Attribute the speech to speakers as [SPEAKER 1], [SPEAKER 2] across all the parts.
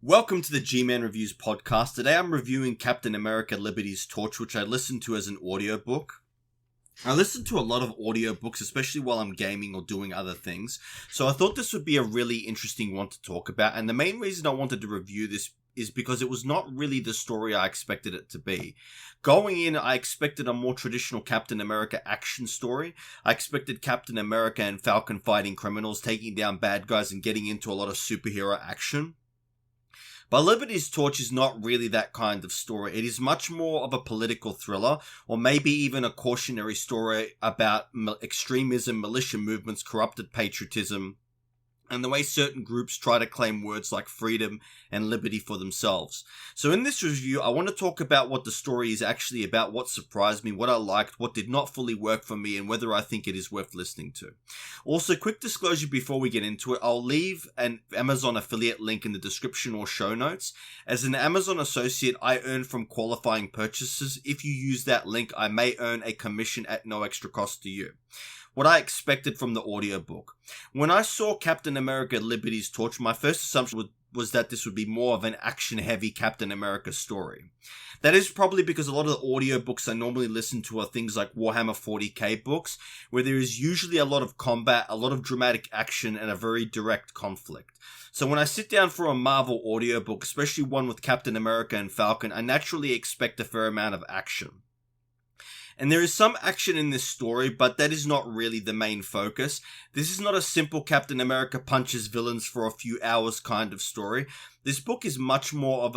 [SPEAKER 1] Welcome to the Gman Reviews Podcast. Today I'm reviewing Captain America Liberty's Torch, which I listened to as an audiobook. I listen to a lot of audiobooks, especially while I'm gaming or doing other things, so I thought this would be a really interesting one to talk about, and the main reason I wanted to review this is because it was not really the story I expected it to be. Going in, I expected a more traditional Captain America action story. I expected Captain America and Falcon fighting criminals, taking down bad guys, and getting into a lot of superhero action. But Liberty's Torch is not really that kind of story. It is much more of a political thriller, or maybe even a cautionary story about extremism, militia movements, corrupted patriotism, and the way certain groups try to claim words like freedom and liberty for themselves. So in this review, I want to talk about what the story is actually about, what surprised me, what I liked, what did not fully work for me, and whether I think it is worth listening to. Also, quick disclosure before we get into it, I'll leave an Amazon affiliate link in the description or show notes. As an Amazon associate, I earn from qualifying purchases. If you use that link, I may earn a commission at no extra cost to you. What I expected from the audiobook. When I saw Captain America Liberty's Torch, my first assumption was that this would be more of an action-heavy Captain America story. That is probably because a lot of the audiobooks I normally listen to are things like Warhammer 40k books, where there is usually a lot of combat, a lot of dramatic action, and a very direct conflict. So when I sit down for a Marvel audiobook, especially one with Captain America and Falcon, I naturally expect a fair amount of action. And there is some action in this story, but that is not really the main focus. This is not a simple Captain America punches villains for a few hours kind of story. This book is much more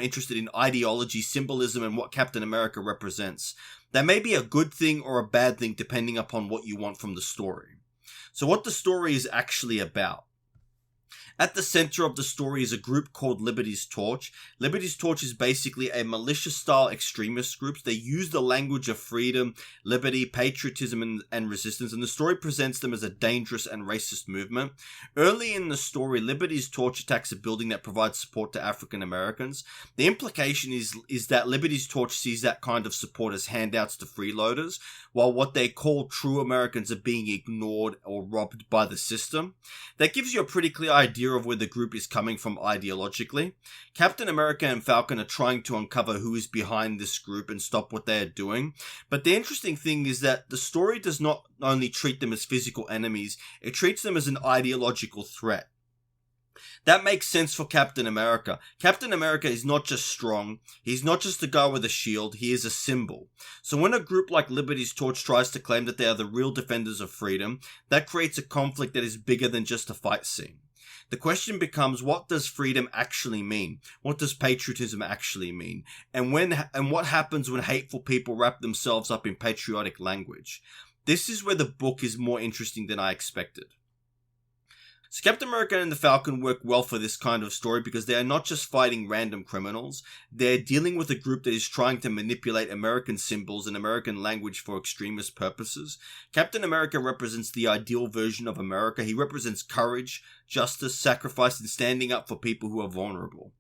[SPEAKER 1] interested in ideology, symbolism, and what Captain America represents. That may be a good thing or a bad thing depending upon what you want from the story. So what the story is actually about. At the center of the story is a group called Liberty's Torch. Liberty's Torch is basically a militia-style extremist group. They use the language of freedom, liberty, patriotism, and resistance, and the story presents them as a dangerous and racist movement. Early in the story, Liberty's Torch attacks a building that provides support to African Americans. The implication is that Liberty's Torch sees that kind of support as handouts to freeloaders, while what they call true Americans are being ignored or robbed by the system. That gives you a pretty clear idea of where the group is coming from ideologically. Captain America and Falcon are trying to uncover who is behind this group and stop what they are doing. But the interesting thing is that the story does not only treat them as physical enemies, it treats them as an ideological threat. That makes sense for Captain America. Captain America is not just strong, he's not just a guy with a shield, he is a symbol. So when a group like Liberty's Torch tries to claim that they are the real defenders of freedom, that creates a conflict that is bigger than just a fight scene. The question becomes, what does freedom actually mean? What does patriotism actually mean? And what happens when hateful people wrap themselves up in patriotic language? This is where the book is more interesting than I expected. So Captain America and the Falcon work well for this kind of story because they are not just fighting random criminals, they're dealing with a group that is trying to manipulate American symbols and American language for extremist purposes. Captain America represents the ideal version of America. He represents courage, justice, sacrifice, and standing up for people who are vulnerable.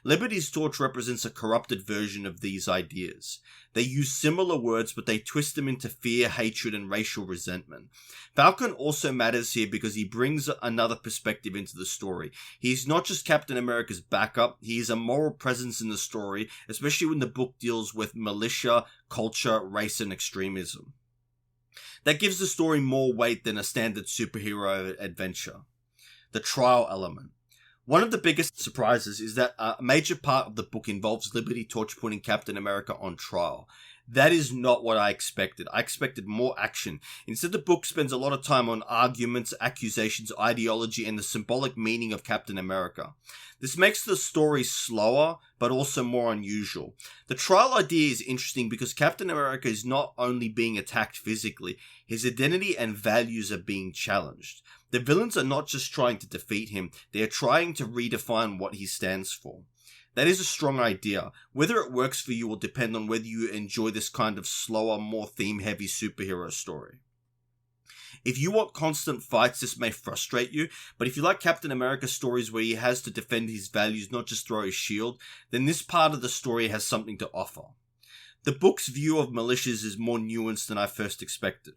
[SPEAKER 1] Liberty's Torch represents a corrupted version of these ideas. They use similar words, but they twist them into fear, hatred, and racial resentment. Falcon also matters here because he brings another perspective into the story. He is not just Captain America's backup, he is a moral presence in the story, especially when the book deals with militia, culture, race, and extremism. That gives the story more weight than a standard superhero adventure. The trial element. One of the biggest surprises is that a major part of the book involves Liberty Torch putting Captain America on trial. That is not what I expected. I expected more action. Instead, the book spends a lot of time on arguments, accusations, ideology, and the symbolic meaning of Captain America. This makes the story slower, but also more unusual. The trial idea is interesting because Captain America is not only being attacked physically, his identity and values are being challenged. The villains are not just trying to defeat him, they are trying to redefine what he stands for. That is a strong idea. Whether it works for you will depend on whether you enjoy this kind of slower, more theme-heavy superhero story. If you want constant fights, this may frustrate you, but if you like Captain America stories where he has to defend his values, not just throw his shield, then this part of the story has something to offer. The book's view of militias is more nuanced than I first expected.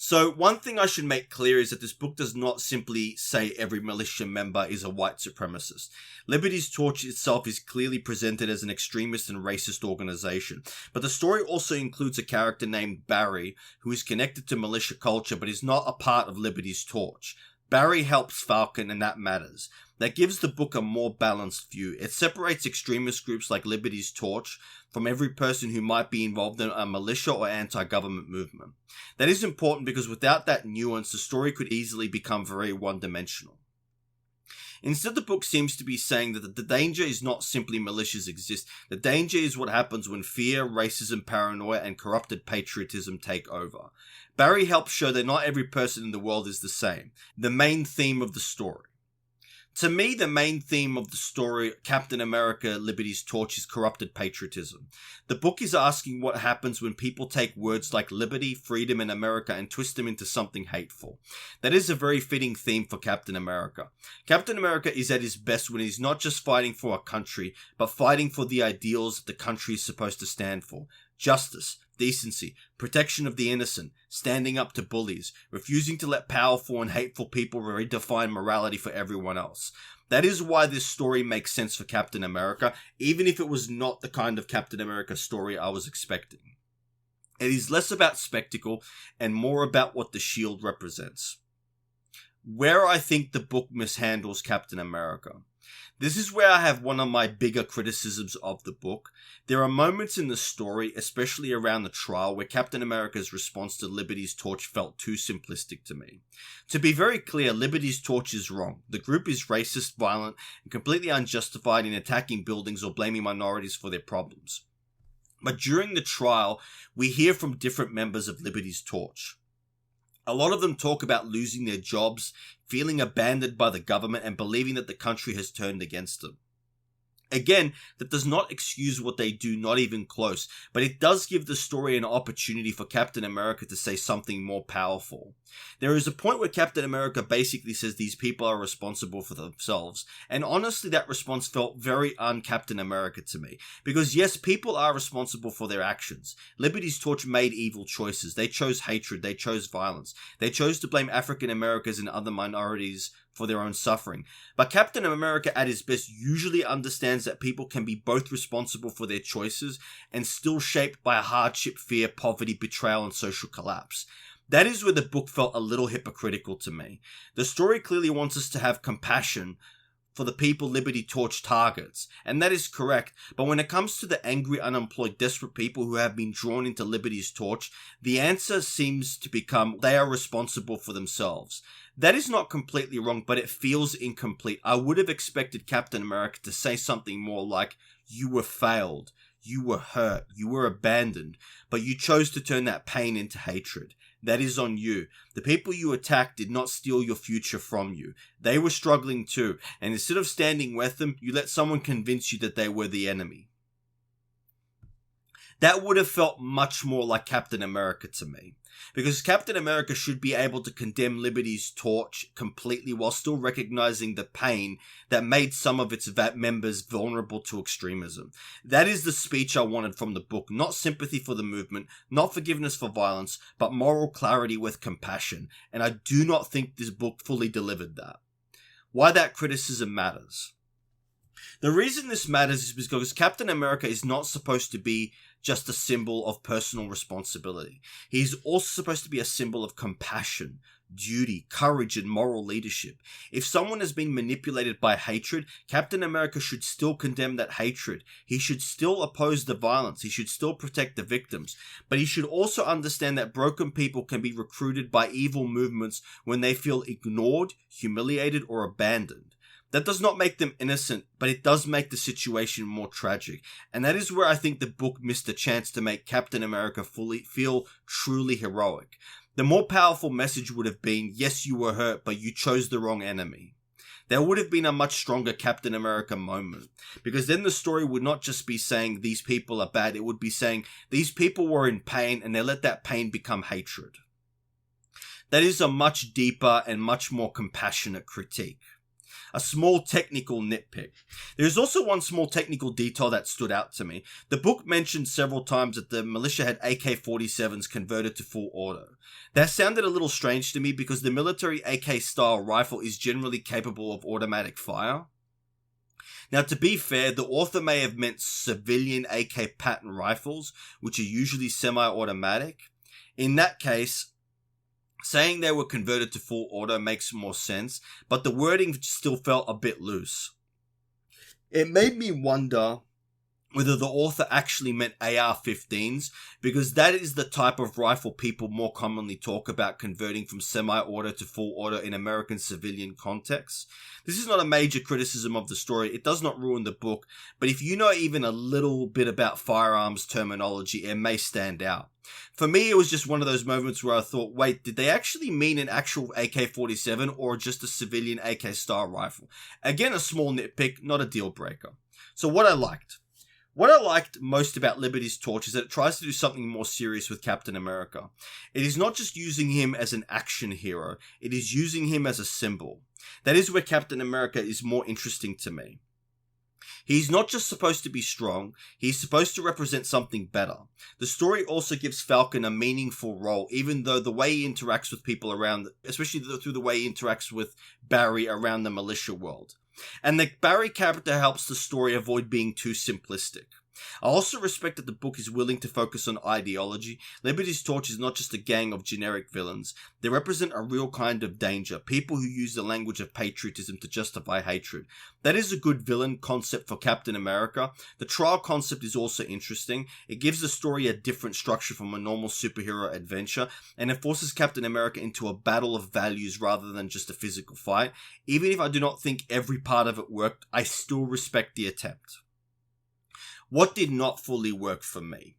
[SPEAKER 1] So one thing I should make clear is that this book does not simply say every militia member is a white supremacist. Liberty's Torch itself is clearly presented as an extremist and racist organization, but the story also includes a character named Barry who is connected to militia culture but is not a part of Liberty's Torch. Barry helps Falcon, and that matters. That gives the book a more balanced view. It separates extremist groups like Liberty's Torch from every person who might be involved in a militia or anti-government movement. That is important because without that nuance, the story could easily become very one-dimensional. Instead, the book seems to be saying that the danger is not simply militias exist. The danger is what happens when fear, racism, paranoia, and corrupted patriotism take over. Barry helps show that not every person in the world is the same. The main theme of the story. To me, the main theme of the story, Captain America, Liberty's Torch, is corrupted patriotism. The book is asking what happens when people take words like liberty, freedom, and America and twist them into something hateful. That is a very fitting theme for Captain America. Captain America is at his best when he's not just fighting for a country, but fighting for the ideals that the country is supposed to stand for. Justice, decency, protection of the innocent, standing up to bullies, refusing to let powerful and hateful people redefine morality for everyone else. That is why this story makes sense for Captain America, even if it was not the kind of Captain America story I was expecting. It is less about spectacle and more about what the shield represents. Where I think the book mishandles Captain America. This is where I have one of my bigger criticisms of the book. There are moments in the story, especially around the trial, where Captain America's response to Liberty's Torch felt too simplistic to me. To be very clear, Liberty's Torch is wrong. The group is racist, violent, and completely unjustified in attacking buildings or blaming minorities for their problems. But during the trial, we hear from different members of Liberty's Torch. A lot of them talk about losing their jobs, feeling abandoned by the government, and believing that the country has turned against them. Again, that does not excuse what they do, not even close, but it does give the story an opportunity for Captain America to say something more powerful. There is a point where Captain America basically says these people are responsible for themselves, and honestly that response felt very un-Captain America to me, because yes, people are responsible for their actions. Liberty's Torch made evil choices. They chose hatred, they chose violence, they chose to blame African Americans and other minorities for their own suffering. But Captain America at his best usually understands that people can be both responsible for their choices and still shaped by hardship, fear, poverty, betrayal, and social collapse. That is where the book felt a little hypocritical to me. The story clearly wants us to have compassion for the people Liberty Torch targets, and that is correct, but when it comes to the angry, unemployed, desperate people who have been drawn into Liberty's Torch, the answer seems to become they are responsible for themselves. That is not completely wrong, but it feels incomplete. I would have expected Captain America to say something more like, you were failed, you were hurt, you were abandoned, but you chose to turn that pain into hatred. That is on you. The people you attacked did not steal your future from you. They were struggling too, and instead of standing with them, you let someone convince you that they were the enemy. That would have felt much more like Captain America to me. Because Captain America should be able to condemn Liberty's Torch completely while still recognizing the pain that made some of its members vulnerable to extremism. That is the speech I wanted from the book. Not sympathy for the movement, not forgiveness for violence, but moral clarity with compassion. And I do not think this book fully delivered that. Why that criticism matters. The reason this matters is because Captain America is not supposed to be just a symbol of personal responsibility. He's also supposed to be a symbol of compassion, duty, courage, and moral leadership. If someone has been manipulated by hatred, Captain America should still condemn that hatred. He should still oppose the violence. He should still protect the victims. But he should also understand that broken people can be recruited by evil movements when they feel ignored, humiliated, or abandoned. That does not make them innocent, but it does make the situation more tragic. And that is where I think the book missed a chance to make Captain America feel truly heroic. The more powerful message would have been, yes, you were hurt, but you chose the wrong enemy. There would have been a much stronger Captain America moment. Because then the story would not just be saying these people are bad, it would be saying these people were in pain and they let that pain become hatred. That is a much deeper and much more compassionate critique.
[SPEAKER 2] A small technical nitpick. There is also one small technical detail that stood out to me. The book mentioned several times that the militia had AK-47s converted to full auto. That sounded a little strange to me because the military AK-style rifle is generally capable of automatic fire. Now, to be fair, the author may have meant civilian AK pattern rifles, which are usually semi-automatic. In that case, saying they were converted to full auto makes more sense, but the wording still felt a bit loose. It made me wonder whether the author actually meant AR-15s, because that is the type of rifle people more commonly talk about converting from semi-auto to full auto in American civilian contexts. This is not a major criticism of the story. It does not ruin the book, but if you know even a little bit about firearms terminology, it may stand out. For me, it was just one of those moments where I thought, wait, did they actually mean an actual AK-47 or just a civilian AK-style rifle? Again, a small nitpick, not a deal breaker. So what I liked most about Liberty's Torch is that it tries to do something more serious with Captain America. It is not just using him as an action hero, it is using him as a symbol. That is where Captain America is more interesting to me. He's not just supposed to be strong, he's supposed to represent something better. The story also gives Falcon a meaningful role, even though the way he interacts with people around, especially through the way he interacts with Barry around the militia world. And the Barry character helps the story avoid being too simplistic. I also respect that the book is willing to focus on ideology. Liberty's Torch is not just a gang of generic villains. They represent a real kind of danger, people who use the language of patriotism to justify hatred. That is a good villain concept for Captain America. The trial concept is also interesting. It gives the story a different structure from a normal superhero adventure, and it forces Captain America into a battle of values rather than just a physical fight. Even if I do not think every part of it worked, I still respect the attempt. What did not fully work for me?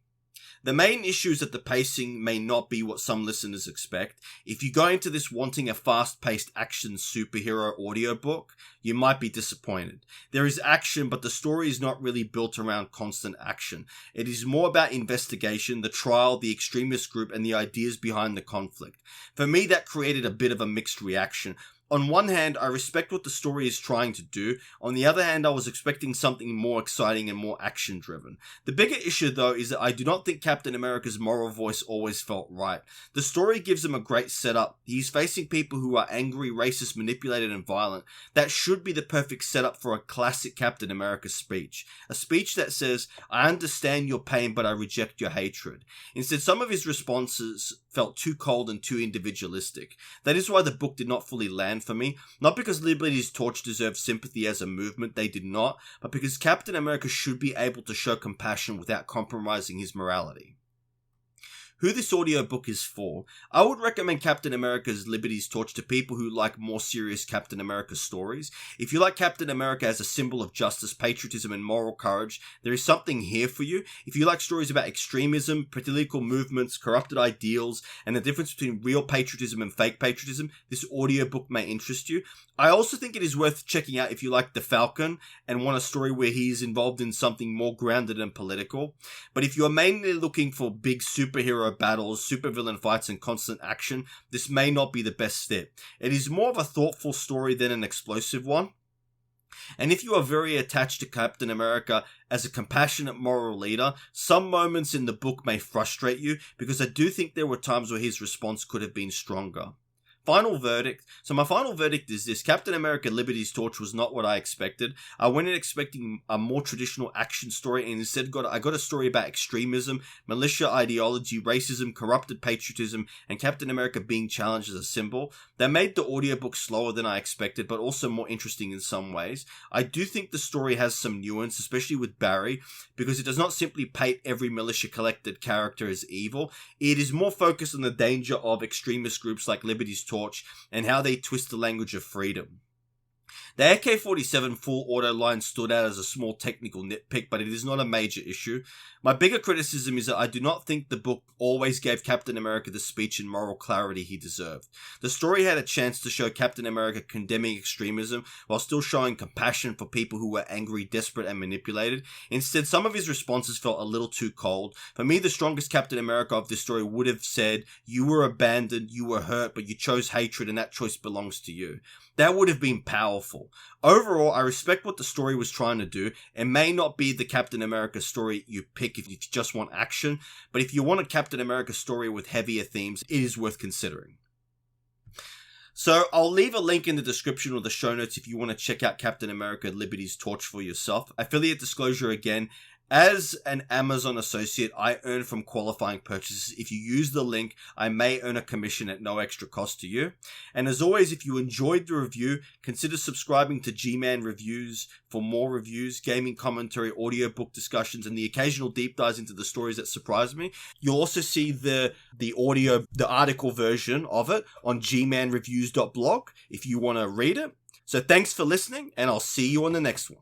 [SPEAKER 2] The main issue is that the pacing may not be what some listeners expect. If you go into this wanting a fast-paced action superhero audiobook, you might be disappointed. There is action, but the story is not really built around constant action. It is more about investigation, the trial, the extremist group, and the ideas behind the conflict. For me, that created a bit of a mixed reaction. On one hand, I respect what the story is trying to do. On the other hand, I was expecting something more exciting and more action-driven. The bigger issue, though, is that I do not think Captain America's moral voice always felt right. The story gives him a great setup. He's facing people who are angry, racist, manipulated, and violent. That should be the perfect setup for a classic Captain America speech. A speech that says, "I understand your pain, but I reject your hatred." Instead, some of his responses felt too cold and too individualistic. That is why the book did not fully land for me. Not because Liberty's Torch deserves sympathy as a movement, they did not, but because Captain America should be able to show compassion without compromising his morality. Who this audiobook is for, I would recommend Captain America's Liberty's Torch to people who like more serious Captain America stories. If you like Captain America as a symbol of justice, patriotism, and moral courage, there is something here for you. If you like stories about extremism, political movements, corrupted ideals, and the difference between real patriotism and fake patriotism, this audiobook may interest you. I also think it is worth checking out if you like the Falcon and want a story where he is involved in something more grounded and political. But if you are mainly looking for big superhero battles, supervillain fights, and constant action, this may not be the best fit. It is more of a thoughtful story than an explosive one. And if you are very attached to Captain America as a compassionate moral leader, some moments in the book may frustrate you, because I do think there were times where his response could have been stronger. Final verdict. So my final verdict is this. Captain America Liberty's Torch was not what I expected. I went in expecting a more traditional action story, and instead I got a story about extremism, militia ideology, racism, corrupted patriotism, and Captain America being challenged as a symbol. That made the audiobook slower than I expected, but also more interesting in some ways. I do think the story has some nuance, especially with Barry, because it does not simply paint every militia collected character as evil. It is more focused on the danger of extremist groups like Liberty's Torch and how they twist the language of freedom. The AK-47 full auto line stood out as a small technical nitpick, but it is not a major issue. My bigger criticism is that I do not think the book always gave Captain America the speech and moral clarity he deserved. The story had a chance to show Captain America condemning extremism while still showing compassion for people who were angry, desperate, and manipulated. Instead, some of his responses felt a little too cold. For me, the strongest Captain America of this story would have said, "You were abandoned, you were hurt, but you chose hatred, and that choice belongs to you." That would have been powerful. helpful. Overall, I respect what the story was trying to do. It may not be the Captain America story you pick if you just want action, but if you want a Captain America story with heavier themes, it is worth considering. So I'll leave a link in the description or the show notes if you want to check out Captain America Liberty's Torch for yourself. Affiliate disclosure again. As an Amazon associate, I earn from qualifying purchases. If you use the link, I may earn a commission at no extra cost to you. And as always, if you enjoyed the review, consider subscribing to Gman Reviews for more reviews, gaming commentary, audiobook discussions, and the occasional deep dives into the stories that surprise me. You'll also see the article version of it on gmanreviews.blog if you want to read it. So thanks for listening, and I'll see you on the next one.